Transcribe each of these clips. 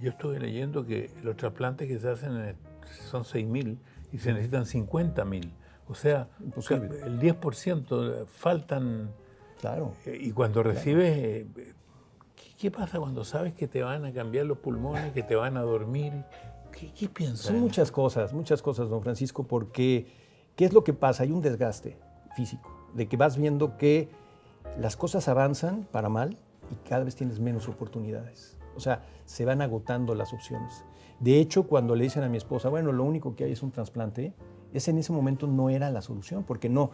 Yo estuve leyendo que los trasplantes que se hacen son 6.000 y se necesitan 50.000. O sea, Imposible. el 10% faltan. Claro. Y cuando recibes, ¿qué pasa cuando sabes que te van a cambiar los pulmones, que te van a dormir? ¿Qué piensas? Son muchas cosas, don Francisco, porque ¿qué es lo que pasa? Hay un desgaste físico, de que vas viendo que las cosas avanzan para mal y cada vez tienes menos oportunidades. O sea, se van agotando las opciones. De hecho, cuando le dicen a mi esposa, bueno, lo único que hay es un trasplante, ese en ese momento no era la solución, porque no.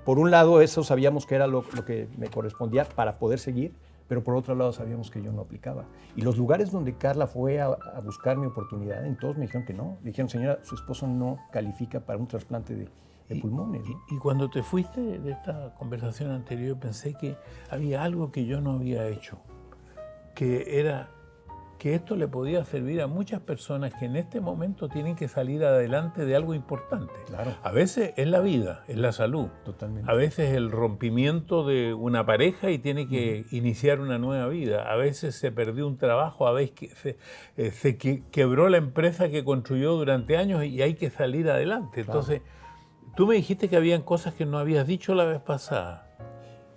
Por un lado, eso sabíamos que era lo que me correspondía para poder seguir, pero por otro lado sabíamos que yo no aplicaba. Y los lugares donde Carla fue a buscar mi oportunidad, en todos me dijeron que no. Dijeron, señora, su esposo no califica para un trasplante de pulmones, ¿no? Y cuando te fuiste de esta conversación anterior, pensé que había algo que yo no había hecho, que era que esto le podía servir a muchas personas que en este momento tienen que salir adelante de algo importante. Claro. A veces es la vida, es la salud. Totalmente. A veces es el rompimiento de una pareja y tiene que iniciar una nueva vida. A veces se perdió un trabajo, a veces se quebró la empresa que construyó durante años y hay que salir adelante. Entonces, tú me dijiste que habían cosas que no habías dicho la vez pasada.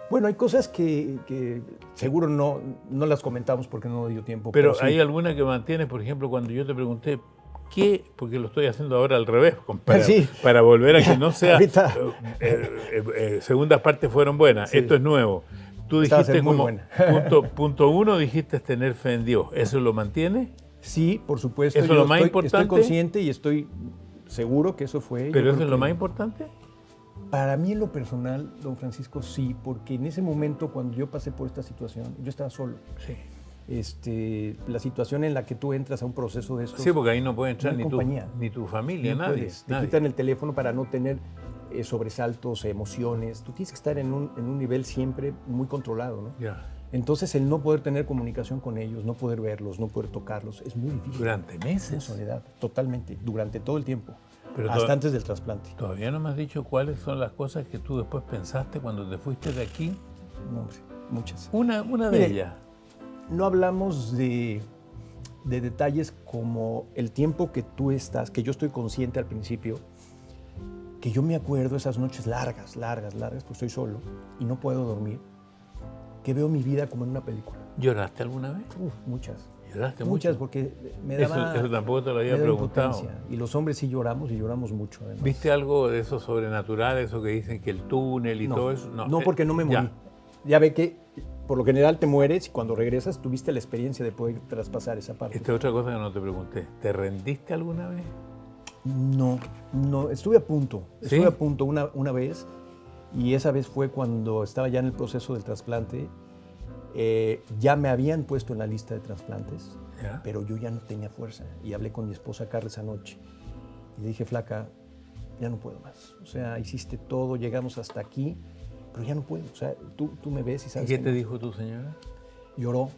Bueno, hay cosas que seguro no las comentamos porque no dio tiempo. Pero sí. hay alguna que mantienes, por ejemplo, cuando yo te pregunté qué, porque lo estoy haciendo ahora al revés, para volver a que no sea segundas partes fueron buenas, esto es nuevo. Tú dijiste como punto uno, dijiste tener fe en Dios. ¿Eso lo mantienes? Sí, por supuesto. ¿Eso es lo más importante? Estoy consciente y estoy seguro que eso fue. ¿Pero eso es lo más importante? Para mí en lo personal, don Francisco, sí, porque en ese momento cuando yo pasé por esta situación, yo estaba solo. Sí. La situación en la que tú entras a un proceso de estos... Sí, porque ahí no puede entrar no ni tu familia, no nadie. Puedes. Te quitan el teléfono para no tener sobresaltos, emociones. Tú tienes que estar en un nivel siempre muy controlado, ¿no? Ya. Entonces el no poder tener comunicación con ellos, no poder verlos, no poder tocarlos, es muy difícil. ¿Durante meses? En soledad, totalmente, durante todo el tiempo. Pero hasta antes del trasplante. ¿Todavía no me has dicho cuáles son las cosas que tú después pensaste cuando te fuiste de aquí? No, muchas. Una de ellas. No hablamos de detalles como el tiempo que tú estás, que yo estoy consciente al principio, que yo me acuerdo esas noches largas, porque estoy solo y no puedo dormir, que veo mi vida como en una película. ¿Lloraste alguna vez? Muchas. ¿Lloraste muchas mucho? Porque me daba... Eso tampoco te lo había preguntado. Y los hombres sí lloramos y lloramos mucho. Además. ¿Viste algo de eso sobrenatural, eso que dicen que el túnel y todo eso? No, porque no me morí. Ya ve que por lo general te mueres y cuando regresas tuviste la experiencia de poder traspasar esa parte. Esta es otra cosa que no te pregunté. ¿Te rendiste alguna vez? No, estuve a punto. ¿Sí? Estuve a punto una vez y esa vez fue cuando estaba ya en el proceso del trasplante. Ya me habían puesto en la lista de trasplantes, pero yo ya no tenía fuerza. Y hablé con mi esposa Carla esa noche y le dije, flaca, ya no puedo más. O sea, hiciste todo, llegamos hasta aquí, pero ya no puedo. O sea, tú me ves y sabes. ¿Y qué te dijo tu señora? Lloró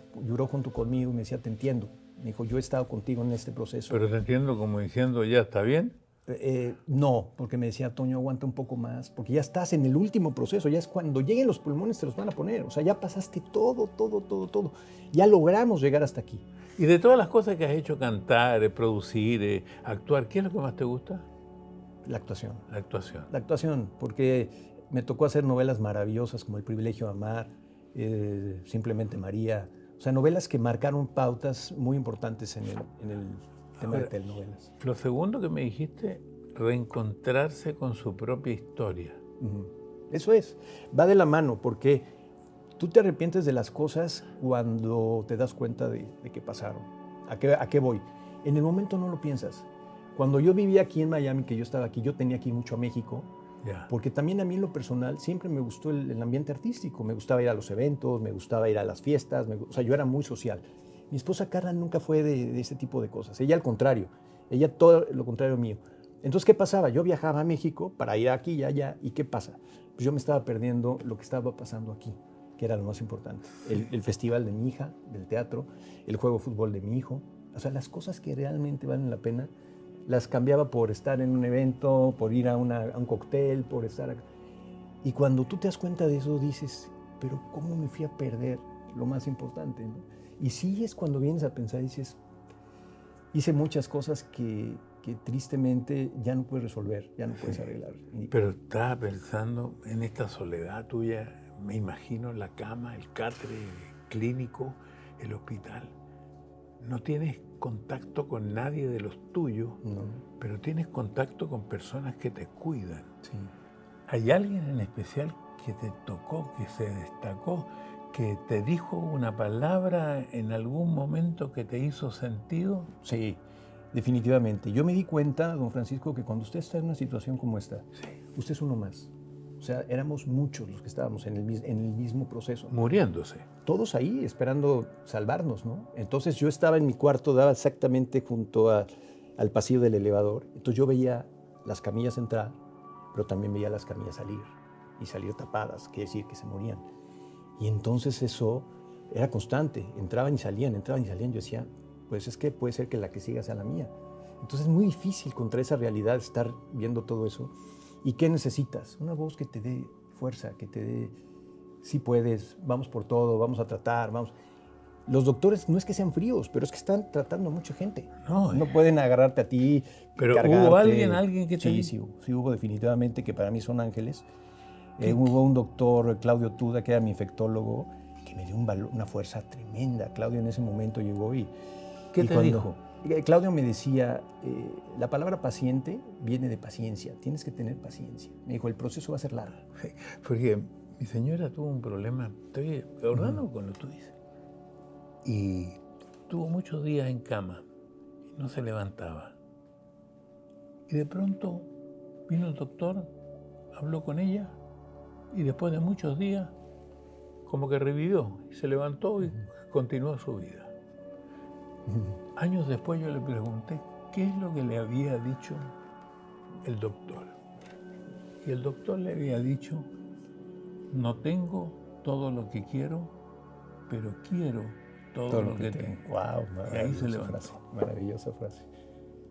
junto conmigo y me decía, te entiendo. Me dijo, yo he estado contigo en este proceso. Pero te entiendo como diciendo, ¿ya está bien? No, porque me decía, Toño, aguanta un poco más, porque ya estás en el último proceso, ya es cuando lleguen los pulmones te los van a poner, o sea, ya pasaste todo, ya logramos llegar hasta aquí. Y de todas las cosas que has hecho, cantar, producir, actuar, ¿qué es lo que más te gusta? La actuación. La actuación. La actuación, porque me tocó hacer novelas maravillosas como El privilegio de amar, Simplemente María, o sea, novelas que marcaron pautas muy importantes en el tema de telenovelas. Lo segundo que me dijiste, reencontrarse con su propia historia. Eso es, va de la mano, porque tú te arrepientes de las cosas cuando te das cuenta de que pasaron. ¿A qué voy? En el momento no lo piensas. Cuando yo vivía aquí en Miami, que yo estaba aquí, yo tenía que ir mucho a México, porque también a mí en lo personal siempre me gustó el ambiente artístico, me gustaba ir a los eventos, me gustaba ir a las fiestas, o sea, yo era muy social. Mi esposa Carla nunca fue de ese tipo de cosas, ella al contrario, ella todo lo contrario mío. Entonces, ¿qué pasaba? Yo viajaba a México para ir aquí y allá, ¿y qué pasa? Pues yo me estaba perdiendo lo que estaba pasando aquí, que era lo más importante. El festival de mi hija, del teatro, el juego de fútbol de mi hijo, o sea, las cosas que realmente valen la pena, las cambiaba por estar en un evento, por ir a un cóctel, por estar acá. Y cuando tú te das cuenta de eso, dices, pero ¿cómo me fui a perder lo más importante, ¿no? Y sí es cuando vienes a pensar y dices, hice muchas cosas que tristemente ya no puedes resolver, ya no puedes arreglar. Pero estaba pensando en esta soledad tuya, me imagino la cama, el catre clínico, el hospital. No tienes contacto con nadie de los tuyos, No. pero tienes contacto con personas que te cuidan. Sí. ¿Hay alguien en especial que te tocó, que se destacó, que te dijo una palabra en algún momento que te hizo sentido? Sí, definitivamente. Yo me di cuenta, don Francisco, que cuando usted está en una situación como esta, usted es uno más. O sea, éramos muchos los que estábamos en el mismo proceso. Muriéndose. Todos ahí esperando salvarnos, ¿no? Entonces yo estaba en mi cuarto, daba exactamente junto al pasillo del elevador. Entonces yo veía las camillas entrar, pero también veía las camillas salir. Y salir tapadas, quiere decir que se morían. Y entonces eso era constante. Entraban y salían, entraban y salían. Yo decía, pues es que puede ser que la que siga sea la mía. Entonces es muy difícil contra esa realidad estar viendo todo eso. ¿Y qué necesitas? Una voz que te dé fuerza, que te dé, sí puedes, vamos por todo, vamos a tratar, vamos. Los doctores no es que sean fríos, pero es que están tratando a mucha gente. No pueden agarrarte a ti, pero cargarte. ¿Hubo alguien que te... Sí hubo definitivamente, que para mí son ángeles. Hubo un doctor, Claudio Tuda, que era mi infectólogo, que me dio una fuerza tremenda. Claudio en ese momento llegó y... ¿Qué te dijo? Claudio me decía, la palabra paciente viene de paciencia, tienes que tener paciencia. Me dijo, el proceso va a ser largo. Porque mi señora tuvo un problema, estoy ordenando con lo que tú dices, y tuvo muchos días en cama y no se levantaba. Y de pronto vino el doctor, habló con ella y después de muchos días como que revivió y se levantó y continuó su vida. Años después yo le pregunté qué es lo que le había dicho el doctor. Y el doctor le había dicho, no tengo todo lo que quiero, pero quiero todo lo que tengo. Wow, y ahí se levantó. Frase, maravillosa frase.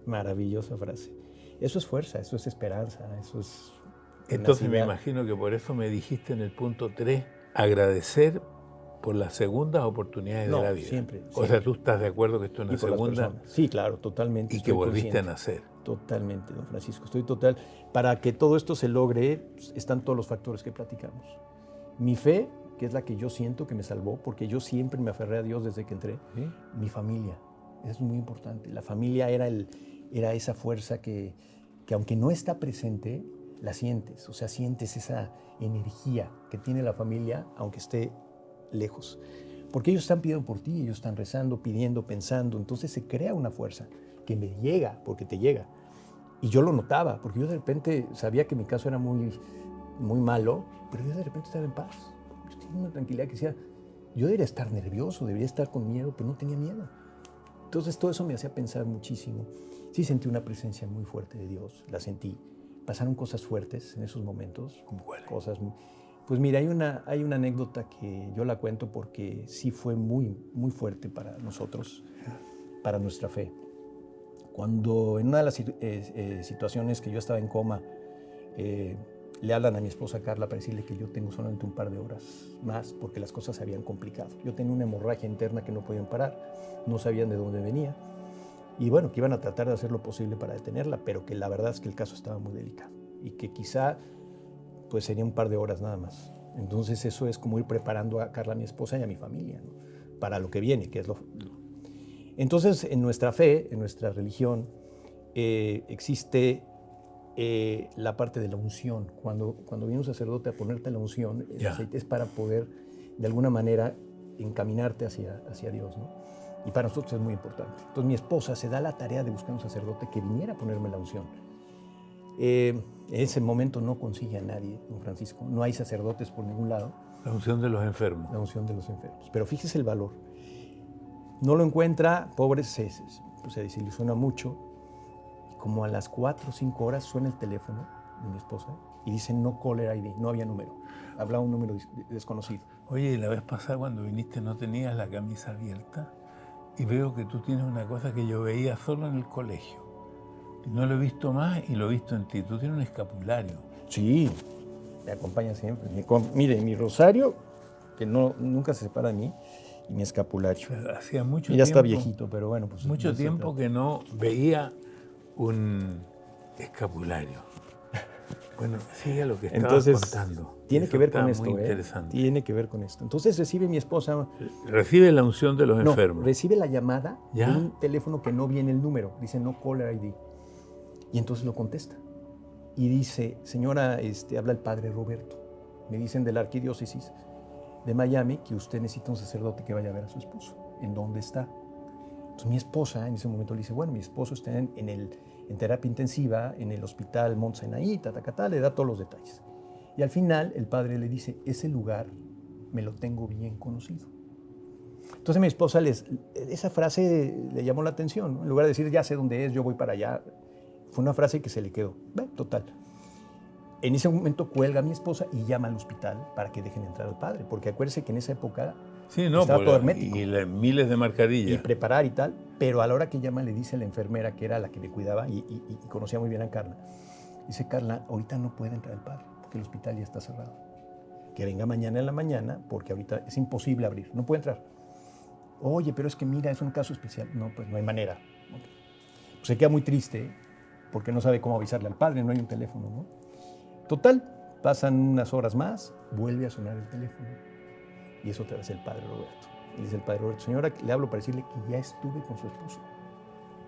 Maravillosa frase. Eso es fuerza, eso es esperanza, eso es... Entonces me imagino que por eso me dijiste en el punto 3, agradecer por las segundas oportunidades de la vida. Siempre. O sea, ¿tú estás de acuerdo que esto es una segunda? Sí, claro, totalmente. Y que volviste a nacer. Totalmente, don Francisco. Estoy total. Para que todo esto se logre, están todos los factores que platicamos. Mi fe, que es la que yo siento que me salvó, porque yo siempre me aferré a Dios desde que entré. ¿Sí? Mi familia, eso es muy importante. La familia era esa fuerza que aunque no está presente, la sientes. O sea, sientes esa energía que tiene la familia, aunque esté lejos. Porque ellos están pidiendo por ti, ellos están rezando, pidiendo, pensando. Entonces se crea una fuerza que me llega, porque te llega. Y yo lo notaba, porque yo de repente sabía que mi caso era muy, muy malo, pero yo de repente estaba en paz. Yo tenía una tranquilidad que decía, yo debería estar nervioso, debería estar con miedo, pero no tenía miedo. Entonces todo eso me hacía pensar muchísimo. Sí sentí una presencia muy fuerte de Dios, la sentí. Pasaron cosas fuertes en esos momentos. ¿Cómo cuál? Cosas muy... Pues mira, hay una anécdota que yo la cuento porque sí fue muy, muy fuerte para nosotros, para nuestra fe. Cuando en una de las situaciones que yo estaba en coma, le hablan a mi esposa Carla para decirle que yo tengo solamente un par de horas más porque las cosas se habían complicado. Yo tenía una hemorragia interna que no podían parar, no sabían de dónde venía y bueno, que iban a tratar de hacer lo posible para detenerla, pero que la verdad es que el caso estaba muy delicado y que quizá pues sería un par de horas nada más. Entonces eso es como ir preparando a Carla, mi esposa, y a mi familia, ¿no? Para lo que viene, que es lo... Entonces, en nuestra fe, en nuestra religión, existe la parte de la unción. Cuando viene un sacerdote a ponerte la unción, el aceite es para poder, de alguna manera, encaminarte hacia Dios, ¿no? Y para nosotros es muy importante. Entonces, mi esposa se da la tarea de buscar un sacerdote que viniera a ponerme la unción. En ese momento no consigue a nadie, don Francisco. No hay sacerdotes por ningún lado. La unción de los enfermos. La unción de los enfermos. Pero fíjese el valor. No lo encuentra, pobre, se desilusiona mucho. Como a las 4 o 5 horas suena el teléfono de mi esposa y dice no caller ID, no había número. Hablaba un número desconocido. Oye, la vez pasada cuando viniste no tenías la camisa abierta y veo que tú tienes una cosa que yo veía solo en el colegio. No lo he visto más y lo he visto en ti. Tú tienes un escapulario. Sí, me acompaña siempre. Mire, mi rosario, que nunca se separa de mí, y mi escapulario. Hacía mucho Y ya tiempo. está viejito, pero bueno, pues... Mucho no se tiempo trata. que no veía un escapulario. Bueno, sigue lo que estabas Entonces, contando. tiene Eso que ver está con esto, muy interesante. Tiene que ver con esto. Entonces recibe mi esposa... Recibe la unción de los No, enfermos. recibe la llamada ¿Ya? de un teléfono que no viene el número. Dice no caller ID. Y entonces lo contesta. Y dice, señora, habla el padre Roberto. Me dicen de la arquidiócesis de Miami que usted necesita un sacerdote que vaya a ver a su esposo. ¿En dónde está? Entonces mi esposa en ese momento le dice, bueno, mi esposo está en terapia intensiva en el hospital Mont Sinaí, le da todos los detalles. Y al final el padre le dice, ese lugar me lo tengo bien conocido. Entonces mi esposa, esa frase le llamó la atención, ¿no? En lugar de decir, ya sé dónde es, yo voy para allá, fue una frase que se le quedó. Total. En ese momento cuelga a mi esposa y llama al hospital para que dejen entrar al padre, porque acuérdese que en esa época Sí, no, estaba todo hermético. y miles de mascarillas. Y preparar y tal, pero a la hora que llama le dice a la enfermera, que era la que le cuidaba y conocía muy bien a Carla, dice, Carla, ahorita no puede entrar el padre, porque el hospital ya está cerrado. Que venga mañana en la mañana, porque ahorita es imposible abrir, no puede entrar. Oye, pero es que mira, es un caso especial. No, pues no hay manera. Okay. Pues se queda muy triste, porque no sabe cómo avisarle al padre, no hay un teléfono, ¿no? Total, pasan unas horas más, vuelve a sonar el teléfono. Y es otra vez el padre Roberto. Y dice el padre Roberto, señora, le hablo para decirle que ya estuve con su esposo.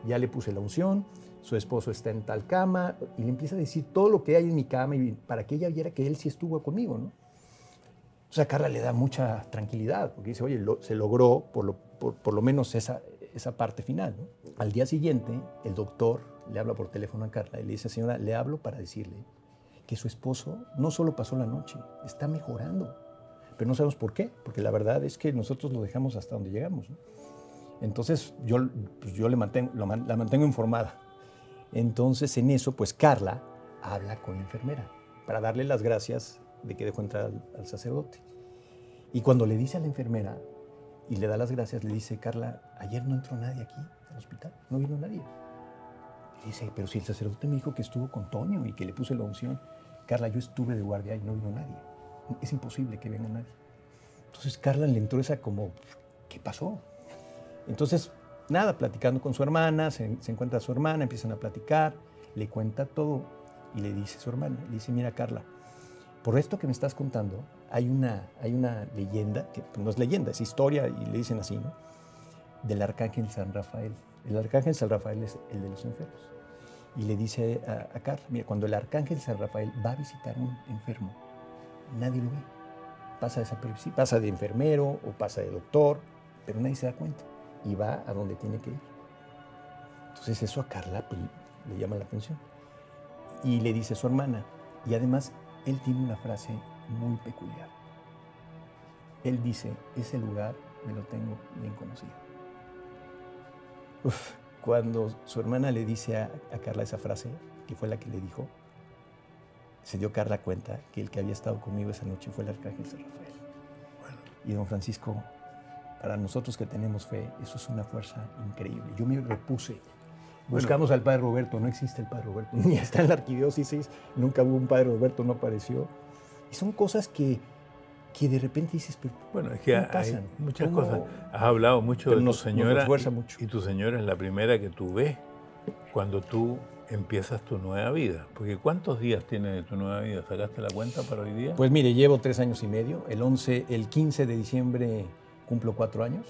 Ya le puse la unción, su esposo está en tal cama, y le empieza a decir todo lo que hay en mi cama y para que ella viera que él sí estuvo conmigo, ¿no? O sea, a Carla le da mucha tranquilidad, porque dice, oye, se logró por lo menos esa parte final, ¿no? Al día siguiente, el doctor le habla por teléfono a Carla y le dice, señora, le hablo para decirle que su esposo no solo pasó la noche, está mejorando. Pero no sabemos por qué, porque la verdad es que nosotros lo dejamos hasta donde llegamos, ¿no? Entonces yo la mantengo informada. Entonces en eso, pues Carla habla con la enfermera para darle las gracias de que dejó entrar al sacerdote. Y cuando le dice a la enfermera y le da las gracias, le dice, Carla, ayer no entró nadie aquí al hospital, no vino nadie. Y dice, pero si el sacerdote me dijo que estuvo con Toño y que le puse la unción. Carla, yo estuve de guardia y no vino nadie. Es imposible que venga nadie. Entonces Carla le entró esa como, ¿qué pasó? Entonces, nada, platicando con su hermana, se encuentra a su hermana, empiezan a platicar, le cuenta todo y le dice a su hermana, le dice, mira Carla, por esto que me estás contando, hay una leyenda, que no es leyenda, es historia y le dicen así, ¿no? Del arcángel San Rafael. El arcángel San Rafael es el de los enfermos. Y le dice a Carla, mira, cuando el arcángel San Rafael va a visitar a un enfermo, nadie lo ve. Pasa desapercibido, pasa de enfermero o pasa de doctor, pero nadie se da cuenta y va a donde tiene que ir. Entonces eso a Carla pues, le llama la atención. Y le dice a su hermana, y además él tiene una frase muy peculiar. Él dice, ese lugar me lo tengo bien conocido. Cuando su hermana le dice a Carla esa frase, que fue la que le dijo, se dio Carla cuenta que el que había estado conmigo esa noche fue el arcángel San Rafael. Bueno. Y don Francisco, para nosotros que tenemos fe, eso es una fuerza increíble. Yo me repuse. Buscamos al padre Roberto, no existe el padre Roberto, ni está en la arquidiócesis, nunca hubo un padre Roberto, no apareció. Y son cosas que de repente dices, pero bueno, es que hay muchas cosas. Has hablado mucho de tu señora mucho. Y tu señora es la primera que tú ves cuando tú empiezas tu nueva vida. Porque ¿cuántos días tienes de tu nueva vida? ¿Sacaste la cuenta para hoy día? Pues mire, llevo 3 años y medio. El 15 de diciembre cumplo 4 años.